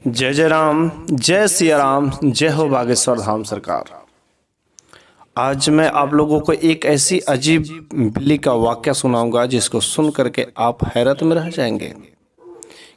जय जय राम, जय सिया राम, जय हो बागेश्वर धाम सरकार। आज मैं आप लोगों को एक ऐसी अजीब बिल्ली का वाक्य सुनाऊंगा जिसको सुन करके आप हैरत में रह जाएंगे।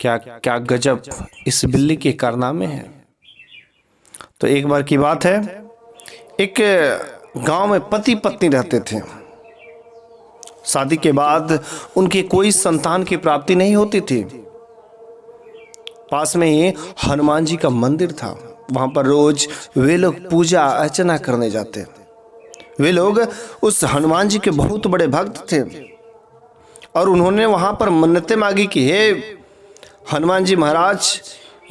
क्या क्या गजब इस बिल्ली के कारनामे हैं। तो एक बार की बात है, एक गांव में पति पत्नी रहते थे। शादी के बाद उनकी कोई संतान की प्राप्ति नहीं होती थी। पास में ही हनुमान जी का मंदिर था। वहां पर रोज वे लोग पूजा अर्चना करने जाते। वे लोग उस हनुमान जी के बहुत बड़े भक्त थे और उन्होंने वहां पर मन्नतें मांगी कि हे हनुमान जी महाराज,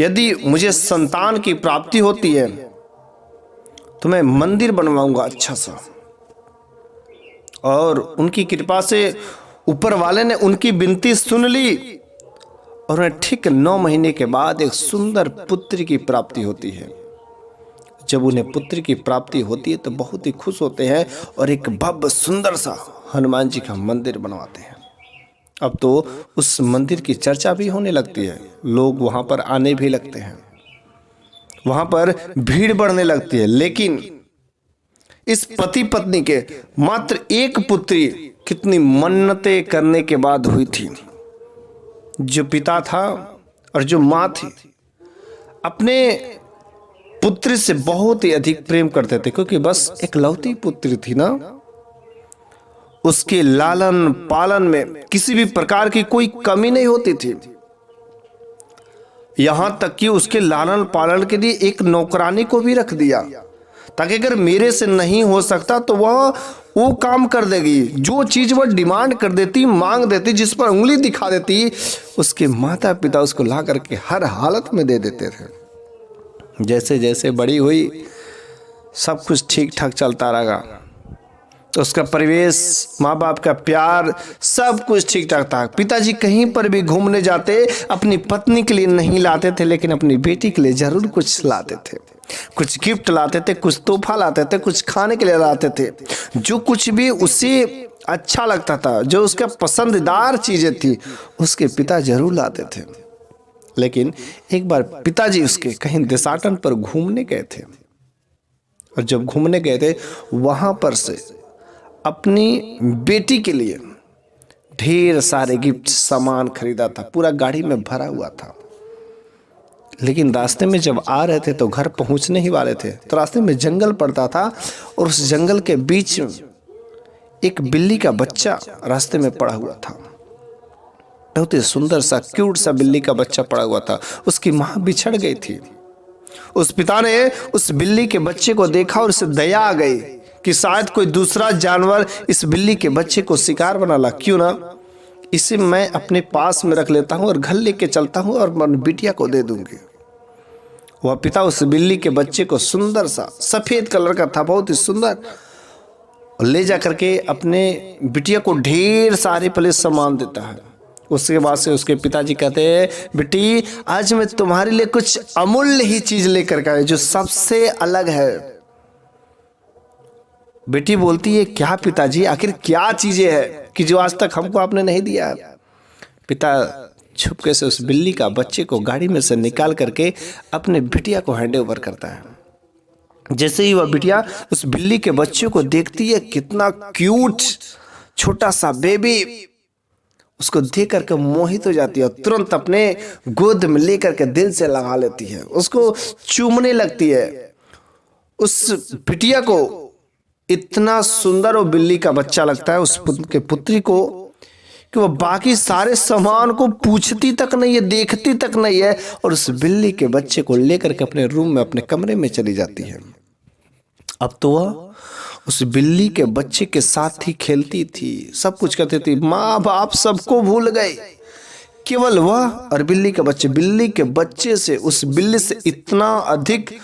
यदि मुझे संतान की प्राप्ति होती है तो मैं मंदिर बनवाऊंगा अच्छा सा। और उनकी कृपा से ऊपर वाले ने उनकी विनती सुन ली और उन्हें ठीक 9 महीने के बाद एक सुंदर पुत्र की प्राप्ति होती है। जब उन्हें पुत्र की प्राप्ति होती है तो बहुत ही खुश होते हैं और एक भव्य सुंदर सा हनुमान जी का मंदिर बनवाते हैं। अब तो उस मंदिर की चर्चा भी होने लगती है, लोग वहां पर आने भी लगते हैं, वहां पर भीड़ बढ़ने लगती है। लेकिन इस पति पत्नी के मात्र एक पुत्री कितनी मन्नतें करने के बाद हुई थी। जो पिता था और जो माँ थी अपने पुत्र से बहुत ही अधिक प्रेम करते थे, क्योंकि बस एक लौती पुत्री थी ना। उसके लालन पालन में किसी भी प्रकार की कोई कमी नहीं होती थी। यहां तक कि उसके लालन पालन के लिए एक नौकरानी को भी रख दिया, ताकि अगर मेरे से नहीं हो सकता तो वह वो काम कर देगी। जो चीज वह डिमांड कर देती, मांग देती, जिस पर उंगली दिखा देती, उसके माता पिता उसको ला करके हर हालत में दे देते थे। जैसे जैसे बड़ी हुई सब कुछ ठीक ठाक चलता रहा। तो उसका परिवेश, माँ बाप का प्यार, सब कुछ ठीक ठाक था। पिताजी कहीं पर भी घूमने जाते अपनी पत्नी के लिए नहीं लाते थे, लेकिन अपनी बेटी के लिए जरूर कुछ लाते थे। कुछ गिफ्ट लाते थे, कुछ तोहफा लाते थे, कुछ खाने के लिए लाते थे। जो कुछ भी उसे अच्छा लगता था, जो उसका पसंदीदार चीजें थी, उसके पिता जरूर लाते थे। लेकिन एक बार पिताजी उसके कहीं देशाटन पर घूमने गए थे और जब घूमने गए थे वहां पर से अपनी बेटी के लिए ढेर सारे गिफ्ट सामान खरीदा था, पूरा गाड़ी में भरा हुआ था। लेकिन रास्ते में जब आ रहे थे तो घर पहुंचने ही वाले थे तो रास्ते में जंगल पड़ता था और उस जंगल के बीच में एक बिल्ली का बच्चा रास्ते में पड़ा हुआ था। बहुत ही सुंदर सा क्यूट सा बिल्ली का बच्चा पड़ा हुआ था। उसकी मां बिछड़ गई थी। उस पिता ने उस बिल्ली के बच्चे को देखा और उसे दया आ गई कि शायद कोई दूसरा जानवर इस बिल्ली के बच्चे को शिकार बना ला। क्यों ना इसे मैं अपने पास में रख लेता हूं और घर लेके चलता हूं और मैं बिटिया को दे दूंगी। वह पिता उस बिल्ली के बच्चे को सुंदर सा सफेद कलर का था, बहुत ही सुंदर, ले जा करके अपने बिटिया को ढेर सारे पहले सामान देता है। उसके बाद से उसके पिताजी कहते हैं, बेटी आज मैं तुम्हारे लिए कुछ अमूल्य ही चीज लेकर के आया जो सबसे अलग है। बेटी बोलती है, क्या पिताजी, आखिर क्या चीजें हैं कि जो आज तक हमको आपने नहीं दिया। पिता छुपके से उस बिल्ली का बच्चे को गाड़ी में से निकाल करके अपने बिटिया को हैंड ओवर करता है। जैसे ही वह बिटिया उस बिल्ली के बच्चे को देखती है, कितना क्यूट छोटा सा बेबी, उसको देख करके मोहित हो जाती है और तुरंत अपने गोद में लेकर के दिल से लगा लेती है, उसको चूमने लगती है। उस बिटिया को इतना सुंदर वो बिल्ली का बच्चा लगता है उस के पुत्री को कि वो बाकी सारे सामान को पूछती तक नहीं है, देखती तक नहीं है, और उस बिल्ली के बच्चे को लेकर के अपने रूम में, अपने कमरे में चली जाती है। अब तो वह उस बिल्ली के बच्चे के साथ ही खेलती थी, सब कुछ करती थी। माँ बाप सबको भूल गए, केवल वह और बिल्ली के बच्चे। बिल्ली के बच्चे से, उस बिल्ली से इतना अधिक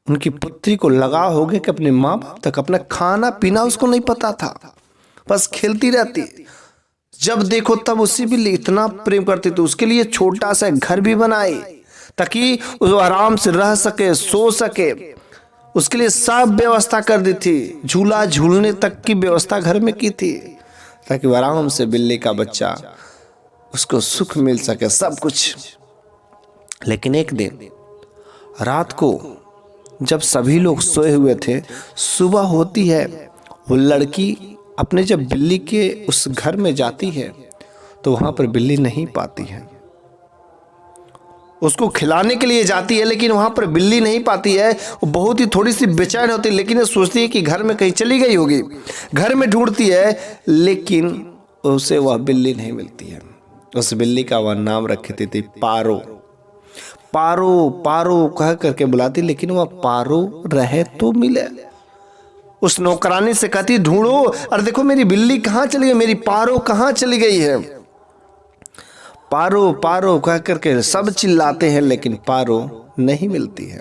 उनकी पुत्री को लगाव हो गया कि अपने माँ बाप तक अपना खाना पीना उसको नहीं पता था, बस खेलती रहती। जब देखो तब उसी बिल्ली इतना प्रेम करती थी। उसके लिए छोटा सा घर भी बनाई ताकि वो आराम से रह सके, सो सके। उसके लिए सब व्यवस्था कर दी थी, झूला झूलने तक की व्यवस्था घर में की थी, ताकि वो आराम से बिल्ली का बच्चा उसको सुख मिल सके, सब कुछ। लेकिन एक दिन रात को जब सभी लोग सोए हुए थे, सुबह होती है, वो लड़की अपने जब बिल्ली के उस घर में जाती है तो वहाँ पर बिल्ली नहीं पाती है। उसको खिलाने के लिए जाती है लेकिन वहाँ पर बिल्ली नहीं पाती है। वो बहुत ही थोड़ी सी बेचैन होती है, लेकिन ये सोचती है कि घर में कहीं चली गई होगी। घर में ढूंढती है लेकिन उसे वह बिल्ली नहीं मिलती है। उस बिल्ली का वह नाम रखती थी पारो। पारो पारो कह करके बुलाती, लेकिन वह पारो रहे तो मिले। उस नौकरानी से कहती ढूंढो, अरे देखो मेरी बिल्ली कहाँ चली गई, मेरी पारो कहाँ चली गई है। पारो पारो कह करके सब चिल्लाते हैं लेकिन पारो नहीं मिलती है।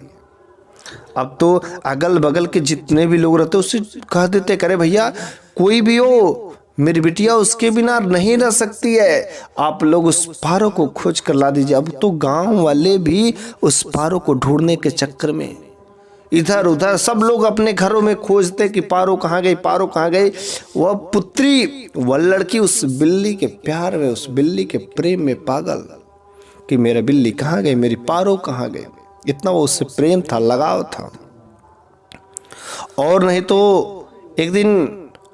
अब तो अगल बगल के जितने भी लोग रहते उससे कह देते, करे भैया कोई भी हो, मेरी बिटिया उसके बिना नहीं रह सकती है, आप लोग उस पारो को खोज कर ला दीजिए। अब तो गांव वाले भी उस पारो को ढूंढने के चक्कर में इधर उधर सब लोग अपने घरों में खोजते कि पारो कहाँ गई, पारो कहाँ गई। वह पुत्री, वह लड़की उस बिल्ली के प्यार में, उस बिल्ली के प्रेम में पागल कि मेरा बिल्ली कहाँ गई, मेरी पारो कहाँ गई। इतना वो उससे प्रेम था, लगाव था। और नहीं तो एक दिन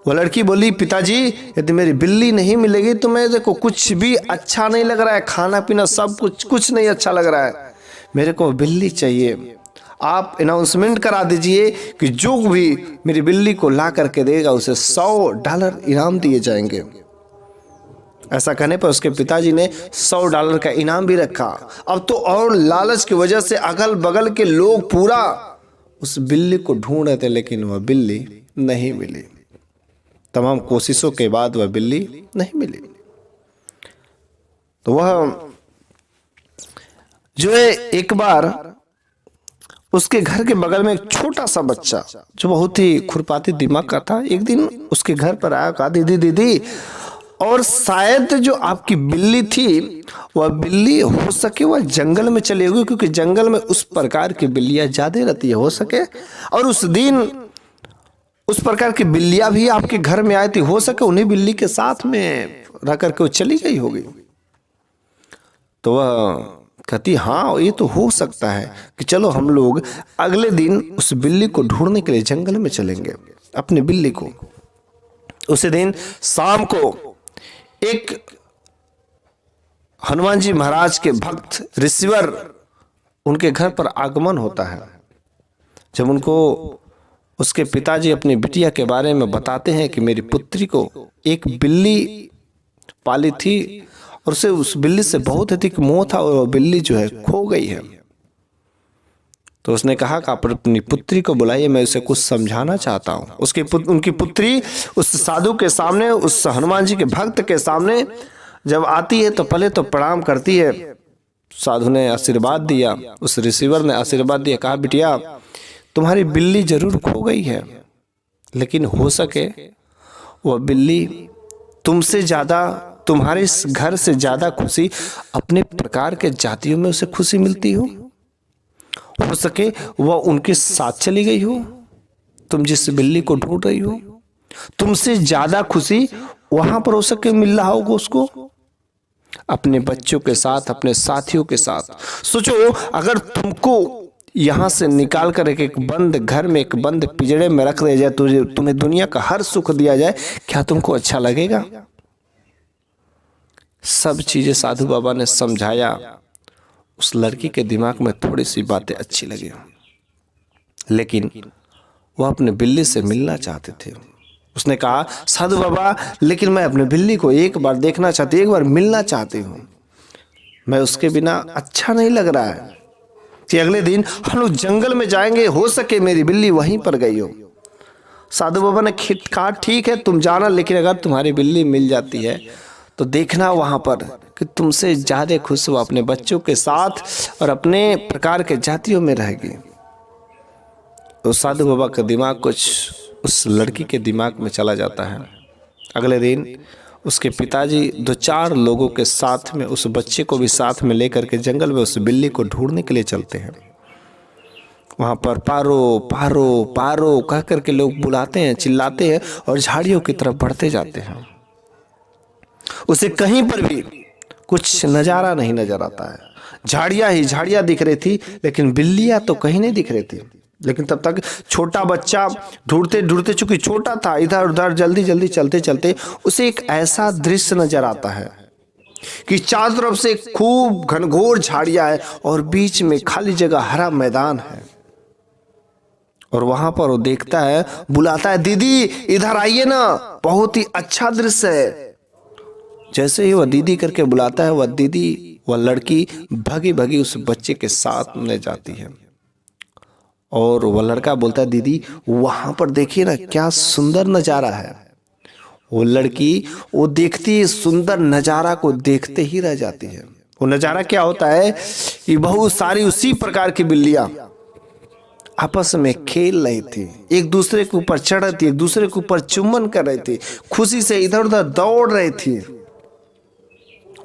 वो लड़की बोली, पिताजी यदि मेरी बिल्ली नहीं मिलेगी तो मैं देखो कुछ भी अच्छा नहीं लग रहा है, खाना पीना सब कुछ नहीं अच्छा लग रहा है, मेरे को बिल्ली चाहिए। आप अनाउंसमेंट करा दीजिए कि जो भी मेरी बिल्ली को ला करके देगा उसे $100 इनाम दिए जाएंगे। ऐसा कहने पर उसके पिताजी ने $100 का इनाम भी रखा। अब तो और लालच की वजह से अगल बगल के लोग पूरा उस बिल्ली को ढूंढ रहे थे, लेकिन वह बिल्ली नहीं मिली। तमाम कोशिशों के बाद वह बिल्ली नहीं मिली। तो वह जो है एक बार उसके घर के बगल में एक छोटा सा बच्चा जो बहुत ही खुरपाती दिमाग का था, एक दिन उसके घर पर आया, कहा दीदी दीदी, और शायद जो आपकी बिल्ली थी वह बिल्ली हो सके वह जंगल में चली होगी, क्योंकि जंगल में उस प्रकार की बिल्लियां ज्यादा रहती है, हो सके और उस दिन उस प्रकार की बिल्लियां भी आपके घर में आई थी, हो सके उन्हीं बिल्ली के साथ में रह करके वो चली गई होगी। तो वह कहती हाँ ये तो हो सकता है कि चलो हम लोग अगले दिन उस बिल्ली को ढूंढने के लिए जंगल में चलेंगे, अपनी बिल्ली को। उसी दिन शाम को एक हनुमान जी महाराज के भक्त ऋषिवर उनके घर पर आगमन होता है। जब उनको उसके पिताजी अपनी बिटिया के बारे में बताते हैं कि मेरी पुत्री को एक बिल्ली पाली थी और उसे उस बिल्ली से बहुत अधिक मोह था और वो बिल्ली जो है खो गई है, तो उसने कहा कि आप अपनी पुत्री को बुलाइए, मैं उसे कुछ समझाना चाहता हूँ। उनकी पुत्री उस साधु के सामने, उस हनुमान जी के भक्त के सामने जब आती है तो पहले तो प्रणाम करती है। साधु ने आशीर्वाद दिया, उस ऋषिवर ने आशीर्वाद दिया, कहा बिटिया तुम्हारी बिल्ली जरूर खो गई है, लेकिन हो सके वह बिल्ली तुमसे ज्यादा, तुम्हारे इस घर से ज्यादा खुशी अपने प्रकार के जातियों में उसे खुशी मिलती हो सके वह उनके साथ चली गई हो, तुम जिस बिल्ली को ढूंढ रही हो, तुमसे ज्यादा खुशी वहां पर हो सके मिल रहा होगा उसको अपने बच्चों के साथ, अपने साथियों के साथ। सोचो अगर तुमको यहां से निकाल कर एक बंद घर में, एक बंद पिंजड़े में रख दिया जाए, तो तुम्हें दुनिया का हर सुख दिया जाए, क्या तुमको अच्छा लगेगा? सब चीजें साधु बाबा ने समझाया। उस लड़की के दिमाग में थोड़ी सी बातें अच्छी लगी, लेकिन वह अपने बिल्ली से मिलना चाहते थे। उसने कहा साधु बाबा लेकिन मैं अपने बिल्ली को एक बार देखना चाहती, एक बार मिलना चाहती हूँ, मैं उसके बिना अच्छा नहीं लग रहा है कि अगले दिन हम लोग जंगल में जाएंगे, हो सके मेरी बिल्ली वहीं पर गई हो। साधु बाबा ने कहा ठीक है तुम जाना, लेकिन अगर तुम्हारी बिल्ली मिल जाती है तो देखना वहां पर कि तुमसे ज्यादा खुश हो अपने बच्चों के साथ और अपने प्रकार के जातियों में रहेगी। तो साधु बाबा का दिमाग कुछ उस लड़की के दिमाग में चला जाता है। अगले दिन उसके पिताजी 2-4 लोगों के साथ में उस बच्चे को भी साथ में लेकर के जंगल में उस बिल्ली को ढूंढने के लिए चलते हैं। वहां पर पारो पारो पारो कह करके लोग बुलाते हैं, चिल्लाते हैं और झाड़ियों की तरफ बढ़ते जाते हैं। उसे कहीं पर भी कुछ नजारा नहीं नजर आता है, झाड़ियाँ ही झाड़ियाँ दिख रही थी, लेकिन बिल्लियाँ तो कहीं नहीं दिख रही थी। लेकिन तब तक छोटा बच्चा ढूंढते ढूंढते, चूंकि छोटा था, इधर उधर जल्दी जल्दी चलते चलते उसे एक ऐसा दृश्य नजर आता है कि चारों तरफ से खूब घनघोर झाड़ियां है और बीच में खाली जगह, हरा मैदान है। और वहां पर वो देखता है, बुलाता है, दीदी इधर आइए ना, बहुत ही अच्छा दृश्य है। जैसे ही वह दीदी करके बुलाता है, वह दीदी, वह लड़की भगी भगी उस बच्चे के साथ ले जाती है। और वह लड़का बोलता है, दीदी वहां पर देखिए ना, क्या सुंदर नजारा है। वो लड़की वो देखती है, सुंदर नजारा को देखते ही रह जाती है। वो नजारा क्या होता है कि बहुत सारी उसी प्रकार की बिल्लियां आपस में खेल रही थी, एक दूसरे के ऊपर चढ़ रही थी, एक दूसरे के ऊपर चुम्बन कर रही थी, खुशी से इधर उधर दौड़ रही थी।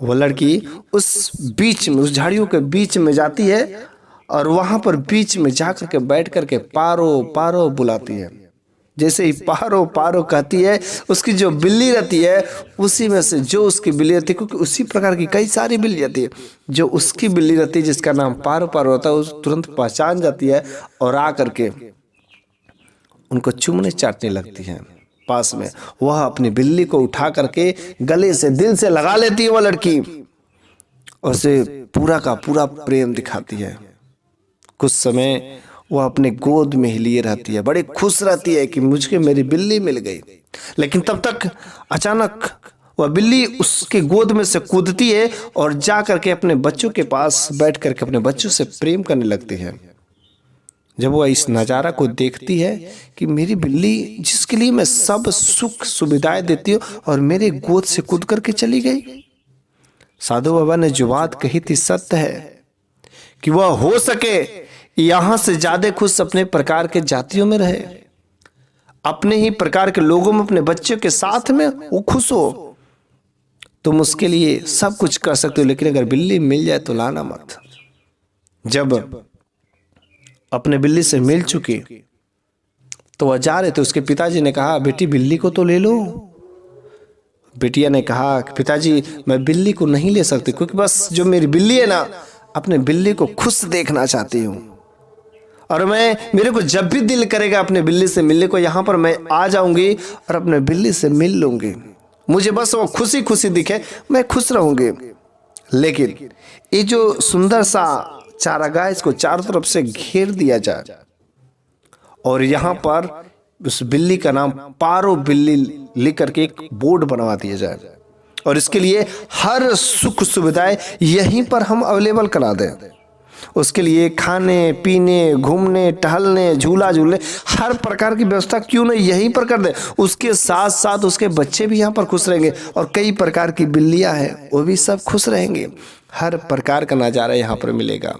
वो लड़की उस बीच में, उस झाड़ियों के बीच में जाती है और वहां पर बीच में जाकर के बैठ करके पारो पारो बुलाती है। जैसे ही पारो पारो कहती है, उसकी जो बिल्ली रहती है उसी में से जो उसकी बिल्ली रहती है, क्योंकि उसी प्रकार की कई सारी बिल्ली रहती है, जो उसकी बिल्ली रहती है जिसका नाम पारो पारो होता है, उस तुरंत पहचान जाती है और आ करके उनको चूमने चाटने लगती है। पास में वह अपनी बिल्ली को उठा करके गले से, दिल से लगा लेती है। वह लड़की उसे पूरा का पूरा प्रेम दिखाती है। कुछ समय वह अपने गोद में ही लिए रहती है, बड़ी खुश रहती है कि मुझे मेरी बिल्ली मिल गई। लेकिन तब तक अचानक वह बिल्ली उसके गोद में से कूदती है और जा करके अपने बच्चों के पास बैठ करके अपने बच्चों से प्रेम करने लगती है। जब वह इस नज़ारा को देखती है कि मेरी बिल्ली, जिसके लिए मैं सब सुख सुविधाएं देती हूँ, और मेरे गोद से कूद करके चली गई। साधु बाबा ने जो बात कही थी सत्य है कि वह हो सके यहां से ज्यादा खुश अपने प्रकार के जातियों में रहे, अपने ही प्रकार के लोगों में, अपने बच्चों के साथ में वो खुश हो। तुम उसके लिए सब कुछ कर सकते हो, लेकिन अगर बिल्ली मिल जाए तो लाना मत। जब अपने बिल्ली से मिल चुकी तो वह जा रहे थे, उसके पिताजी ने कहा, बेटी बिल्ली को तो ले लो। बेटिया ने कहा कि पिताजी मैं बिल्ली को नहीं ले सकती, क्योंकि बस जो मेरी बिल्ली है ना, अपने बिल्ली को खुश देखना चाहती हूँ, और मेरे को जब भी दिल करेगा अपने बिल्ली से मिलने को, यहाँ पर मैं आ जाऊंगी और अपने बिल्ली से मिल लूंगी। मुझे बस वो खुशी खुशी दिखे, मैं खुश रहूंगी। लेकिन ये जो सुंदर सा चारागाह, इसको चारों तरफ से घेर दिया जाए और यहाँ पर उस बिल्ली का नाम पारो बिल्ली लिख करके एक बोर्ड बनवा दिया जाए, और इसके लिए हर सुख सुविधाएं यहीं पर हम अवेलेबल करा दें। उसके लिए खाने पीने, घूमने टहलने, झूला झूलने, हर प्रकार की व्यवस्था क्यों नहीं यहीं पर कर दे। उसके साथ साथ उसके बच्चे भी यहाँ पर खुश रहेंगे, और कई प्रकार की बिल्लियाँ हैं वो भी सब खुश रहेंगे। हर प्रकार का नज़ारा यहाँ पर मिलेगा।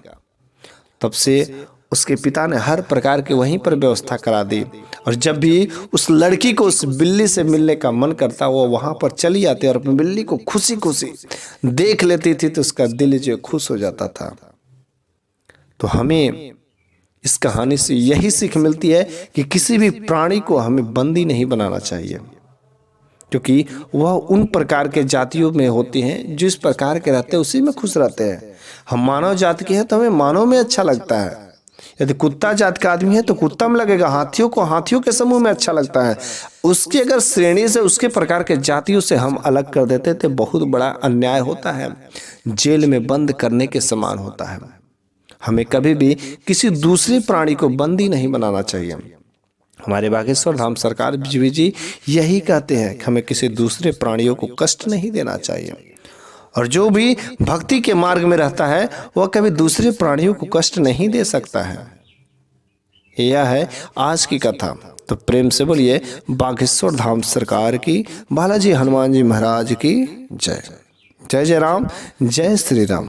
तब से उसके पिता ने हर प्रकार की वहीं पर व्यवस्था करा दी, और जब भी उस लड़की को उस बिल्ली से मिलने का मन करता, वो वहाँ पर चली आती और अपनी बिल्ली को खुशी खुशी देख लेती थी, तो उसका दिल जो खुश हो जाता था। तो हमें इस कहानी से यही सीख मिलती है कि किसी भी प्राणी को हमें बंदी नहीं बनाना चाहिए, क्योंकि वह उन प्रकार के जातियों में होते हैं जो इस प्रकार के रहते हैं, उसी में खुश रहते हैं। हम मानव जाति के हैं तो हमें मानव में अच्छा लगता है। यदि कुत्ता जात का आदमी है तो कुत्ता में लगेगा, हाथियों को हाथियों के समूह में अच्छा लगता है। उसकी अगर श्रेणी से, उसके प्रकार के जातियों से हम अलग कर देते तो बहुत बड़ा अन्याय होता है, जेल में बंद करने के समान होता है। हमें कभी भी किसी दूसरे प्राणी को बंदी नहीं बनाना चाहिए। हमारे बागेश्वर धाम सरकार जी यही कहते हैं कि हमें किसी दूसरे प्राणियों को कष्ट नहीं देना चाहिए, और जो भी भक्ति के मार्ग में रहता है वह कभी दूसरे प्राणियों को कष्ट नहीं दे सकता है। यह है आज की कथा। तो प्रेम से बोलिए बागेश्वर धाम सरकार की, बालाजी हनुमान जी महाराज की जय। जय जय राम, जय श्री राम।